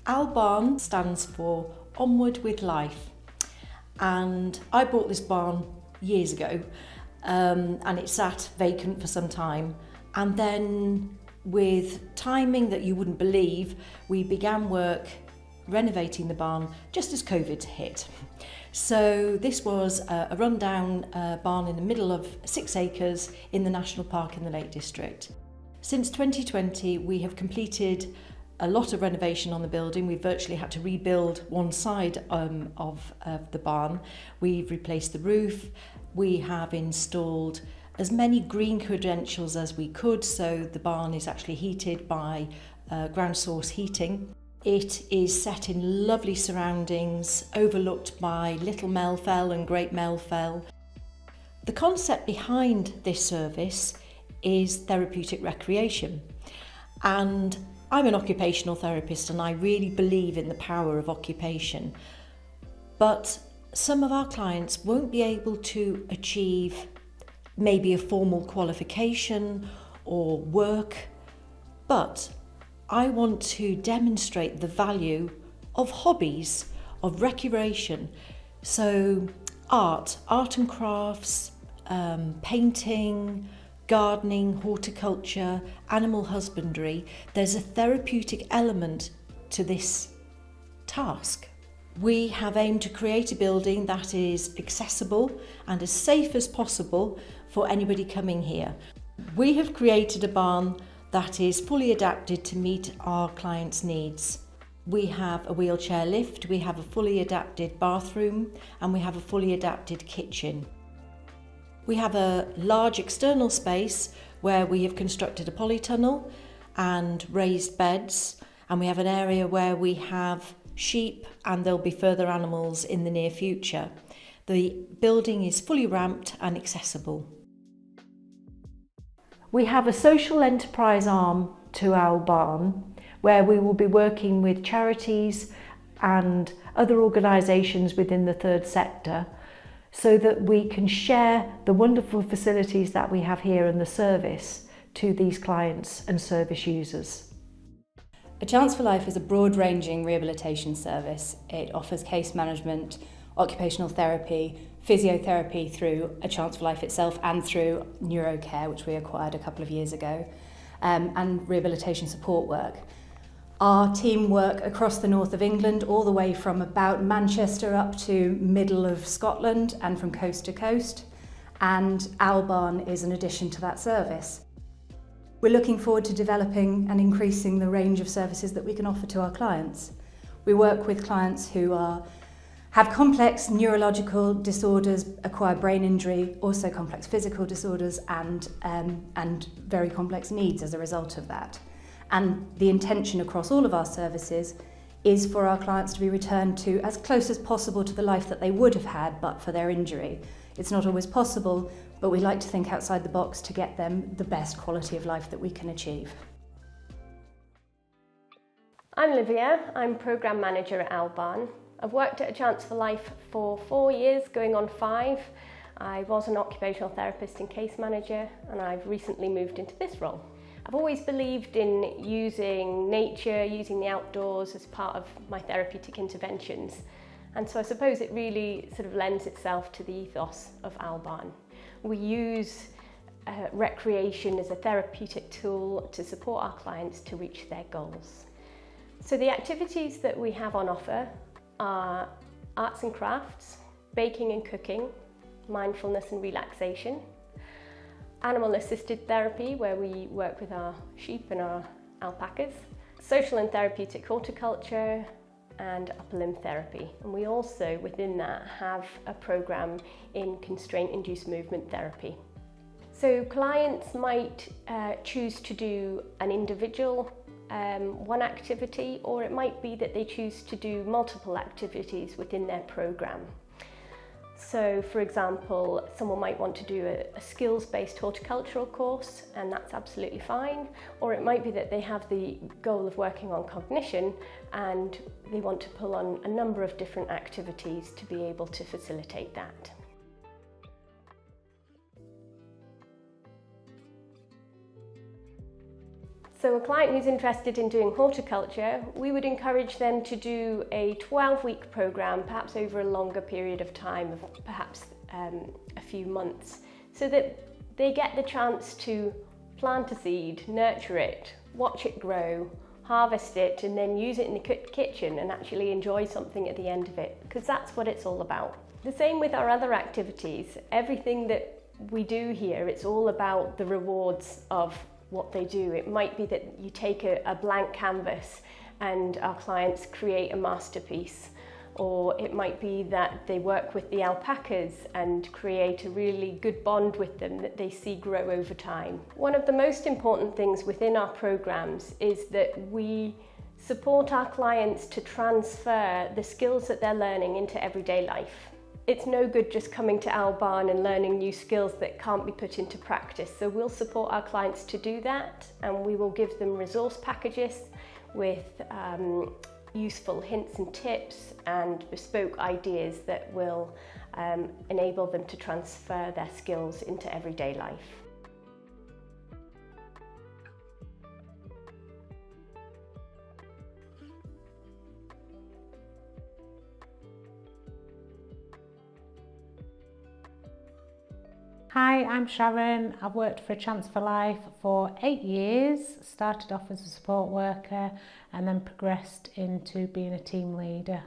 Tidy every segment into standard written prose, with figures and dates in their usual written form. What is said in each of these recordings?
Barn stands for Onward with Life, and I bought this barn years ago, and it sat vacant for some time, and then with timing that you wouldn't believe, we began work renovating the barn just as COVID hit. So this was a rundown barn in the middle of 6 acres in the National Park in the Lake District. Since 2020 we have completed a lot of renovation on the building. We've virtually had to rebuild one side of the barn. We've replaced the roof. We have installed as many green credentials as we could, so the barn is actually heated by ground source heating. It is set in lovely surroundings, overlooked by Little Melfell and Great Melfell. The concept behind this service is therapeutic recreation, and I'm an occupational therapist and I really believe in the power of occupation, but some of our clients won't be able to achieve maybe a formal qualification or work, but I want to demonstrate the value of hobbies, of recreation. So art and crafts, painting, gardening, horticulture, animal husbandry. There's a therapeutic element to this task. We have aimed to create a building that is accessible and as safe as possible for anybody coming here. We have created a barn that is fully adapted to meet our clients' needs. We have a wheelchair lift, we have a fully adapted bathroom, and we have a fully adapted kitchen. We have a large external space where we have constructed a polytunnel and raised beds, and we have an area where we have sheep, and there'll be further animals in the near future. The building is fully ramped and accessible. We have a social enterprise arm to our barn where we will be working with charities and other organisations within the third sector so that we can share the wonderful facilities that we have here and the service to these clients and service users. A Chance for Life is a broad-ranging rehabilitation service. It offers case management, occupational therapy, physiotherapy through A Chance for Life itself and through neurocare, which we acquired a couple of years ago, and rehabilitation support work. Our team work across the north of England, all the way from about Manchester up to middle of Scotland and from coast to coast, and Barn is an addition to that service. We're looking forward to developing and increasing the range of services that we can offer to our clients. We work with clients who have complex neurological disorders, acquired brain injury, also complex physical disorders, and very complex needs as a result of that. And the intention across all of our services is for our clients to be returned to as close as possible to the life that they would have had but for their injury. It's not always possible, but we like to think outside the box to get them the best quality of life that we can achieve. I'm Livia, I'm Programme Manager at Barn. I've worked at A Chance for Life for 4 years, going on 5. I was an occupational therapist and case manager, and I've recently moved into this role. I've always believed in using nature, using the outdoors as part of my therapeutic interventions. And so I suppose it really sort of lends itself to the ethos of Barn. We use recreation as a therapeutic tool to support our clients to reach their goals. So the activities that we have on offer are arts and crafts, baking and cooking, mindfulness and relaxation, animal assisted therapy where we work with our sheep and our alpacas, social and therapeutic horticulture, and upper limb therapy. And we also within that have a programme in constraint induced movement therapy. So clients might choose to do an individual one activity, or it might be that they choose to do multiple activities within their programme. So for example, someone might want to do a skills-based horticultural course, and that's absolutely fine. Or it might be that they have the goal of working on cognition and they want to pull on a number of different activities to be able to facilitate that. So a client who's interested in doing horticulture, we would encourage them to do a 12-week programme, perhaps over a longer period of time, of perhaps a few months, so that they get the chance to plant a seed, nurture it, watch it grow, harvest it, and then use it in the kitchen and actually enjoy something at the end of it, because that's what it's all about. The same with our other activities. Everything that we do here, it's all about the rewards of what they do. It might be that you take a blank canvas and our clients create a masterpiece, or it might be that they work with the alpacas and create a really good bond with them that they see grow over time. One of the most important things within our programs is that we support our clients to transfer the skills that they're learning into everyday life. It's no good just coming to our barn and learning new skills that can't be put into practice. So we'll support our clients to do that, and we will give them resource packages with useful hints and tips and bespoke ideas that will enable them to transfer their skills into everyday life. Hi, I'm Sharon. I've worked for A Chance for Life for 8 years, started off as a support worker and then progressed into being a team leader.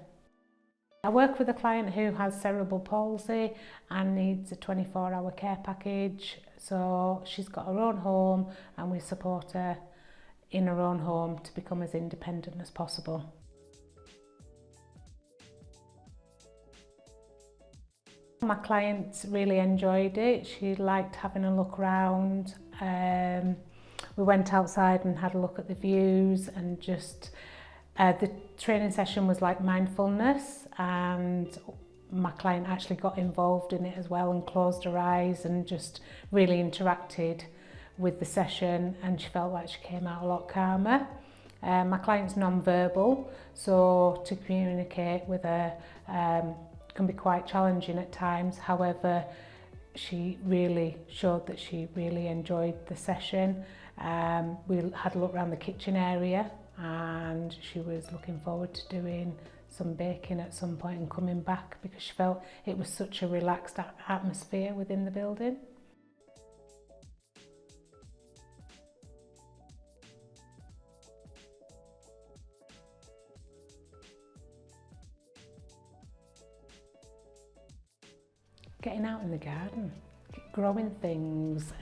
I work with a client who has cerebral palsy and needs a 24-hour care package. So she's got her own home and we support her in her own home to become as independent as possible. My client really enjoyed it. She liked having a look around. We went outside and had a look at the views, and just the training session was like mindfulness, and my client actually got involved in it as well and closed her eyes and just really interacted with the session, and she felt like she came out a lot calmer. My client's non-verbal, so to communicate with her can be quite challenging at times. However, she really showed that she really enjoyed the session. We had a look around the kitchen area and she was looking forward to doing some baking at some point and coming back because she felt it was such a relaxed atmosphere within the building. Getting out in the garden, growing things.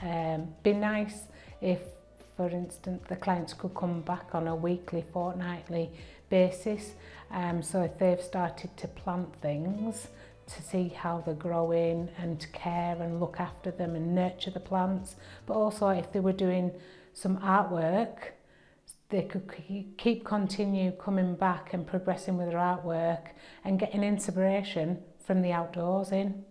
Be nice if, for instance, the clients could come back on a weekly, fortnightly basis. So if they've started to plant things, to see how they're growing and to care and look after them and nurture the plants. But also if they were doing some artwork, they could continue coming back and progressing with their artwork and getting inspiration from the outdoors in.